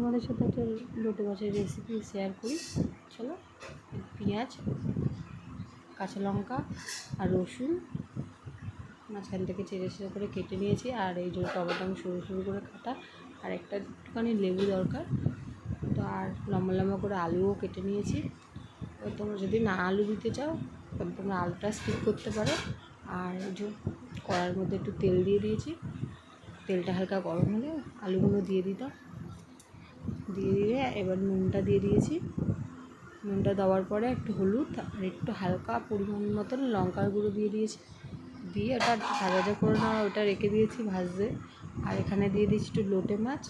তোমাদের সাথে একটা লোটে মাছের রেসিপি শেয়ার করি। চলো, পেঁয়াজ, কাঁচা লঙ্কা আর রসুন মাঝখান থেকে চেড়ে চেড়ে করে কেটে নিয়েছি। আর এই যে টমেটো আমি সরু সরু করে কাটা, আর একটা একটুখানি লেবু দরকার। তো আর লম্বা লম্বা করে আলুও কেটে নিয়েছি। এবার তোমরা যদি না আলু দিতে চাও তবে তোমরা আলুটা স্কিপ করতে পারো। আর এই যে কড়ার মধ্যে একটু তেল দিয়ে দিয়েছি, তেলটা হালকা গরম হলে আলুগুলো দিয়ে দিতাম। দিয়ে এবার নুনটা দিয়ে দিয়েছি। নুনটা দেওয়ার পরে একটু হলুদ আর একটু হালকা পরিমাণ মতন লঙ্কার গুঁড়ো দিয়ে দিয়েছি। দিয়ে ওটা ভাজা ভাজা করে নেওয়া, ওটা রেখে দিয়েছি ভাজতে। আর এখানে দিয়ে দিয়েছি একটু লোটে মাছ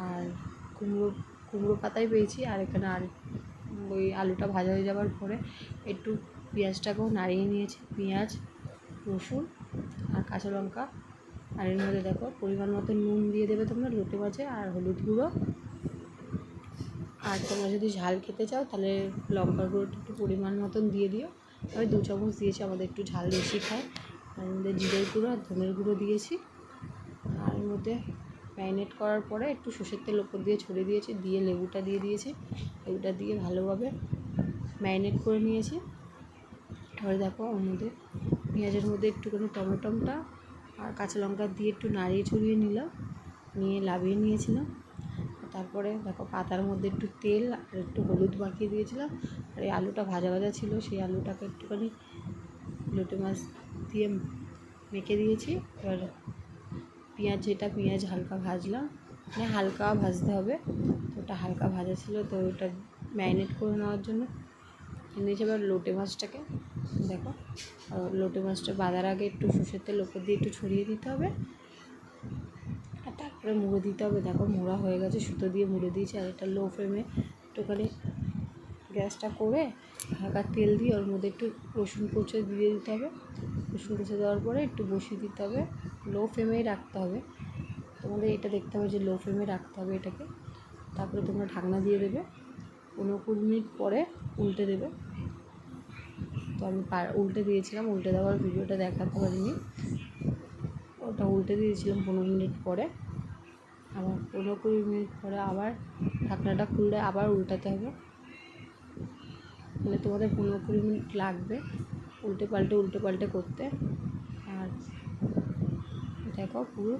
আর কুমড়ো পাতাই পেয়েছি। আর এখানে আর ওই আলুটা ভাজা হয়ে যাওয়ার পরে একটু পেঁয়াজটাকেও নাড়িয়ে নিয়েছি। পেঁয়াজ, রসুন আর কাঁচা লঙ্কা। আর এর মধ্যে দেখো পরিমাণ মতো নুন দিয়ে দেবে তোমরা লোটে মাছে, আর হলুদ গুঁড়ো। আর তোমরা যদি ঝাল খেতে চাও তাহলে লঙ্কার গুঁড়োটা একটু পরিমাণ মতন দিয়ে দিও। আমি 2 চামচ দিয়েছি, আমাদের একটু ঝাল বেশি খায়। আর এর মধ্যে জিরের গুঁড়ো আর ধনের গুঁড়ো দিয়েছি। আর এর মধ্যে ম্যারিনেট করার পরে একটু সর্ষের তেল ওপর দিয়ে ছড়িয়ে দিয়েছি। দিয়ে লেবুটা দিয়ে দিয়েছি। লেবুটা দিয়ে ভালোভাবে ম্যারিনেট করে নিয়েছি। এবারে দেখো ওর মধ্যে পেঁয়াজের মধ্যে একটুখানি টমেটোটা আর কাঁচা লঙ্কা দিয়ে একটু নাড়িয়ে ছড়িয়ে নিলাম, নিয়ে লাভিয়ে নিয়েছিলাম। তারপরে দেখো পাতার মধ্যে একটু তেল আর একটু হলুদ মাখিয়ে দিয়েছিলাম। আর এই আলুটা ভাজা ভাজা ছিল, সেই আলুটাকে একটুখানি লোটে মাছ দিয়ে মেখে দিয়েছি। এবার পেঁয়াজ হালকা ভাজলাম, মানে হালকা ভাজতে হবে। তো ওটা হালকা ভাজা ছিল, তো ওটা ম্যারিনেট করে নেওয়ার জন্য নিয়েছি। এবার লোটে মাছটাকে দেখো, লোটে মাছটা বাঁধার আগে একটু সর্ষের তেল ওপর দিয়ে একটু ছড়িয়ে দিতে হবে। আর তারপরে মুড়ে দিতে হবে। দেখো মোড়া হয়ে গেছে, সুতো দিয়ে মুড়ে দিয়েছি। আর এটা লো ফ্লেমে একটুখানি গ্যাসটা করে হালকা তেল দিয়ে ওর মধ্যে একটু রসুন কুচি দিয়ে দিতে হবে। রসুন কুচি দেওয়ার পরে একটু বসিয়ে দিতে হবে, লো ফ্লেমেই রাখতে হবে। তোমাদের এটা দেখতে হবে যে লো ফ্লেমে রাখতে হবে এটাকে। তারপরে তোমরা ঢাকনা দিয়ে দেবে, 15-20 মিনিট পরে উল্টে দেবে। তো আমি উল্টে দিয়েছিলাম, উল্টে দেওয়ার ভিডিওটা দেখাতে পারিনি। ওটা উল্টে দিয়েছিলাম 15 মিনিট পরে। আবার 15-20 মিনিট পরে আবার ঢাকনাটা খুললে আবার উল্টাতে হবে। মানে তোমাদের 15-20 মিনিট লাগবে উল্টে পাল্টে করতে। আর দেখো পুরো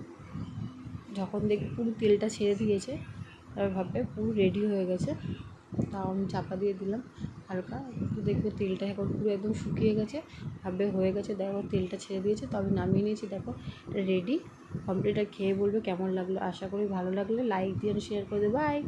যখন দেখি পুরো তেলটা ছেড়ে দিয়েছে, তারপর ভাববে পুরো রেডি হয়ে গেছে। তাও আমি চাপা দিয়ে দিলাম হালকা, দেখবে তেলটা এখন পুরো একদম শুকিয়ে গেছে, ভাববে হয়ে গেছে। দেখো তেলটা ছেড়ে দিয়েছে, তো আমি নামিয়ে নিয়েছি। দেখো রেডি কমপ্লিট। আর খেয়ে বলবে কেমন লাগলো। আশা করি ভালো লাগলে লাইক দিয়ে শেয়ার করে দেবে। বাই।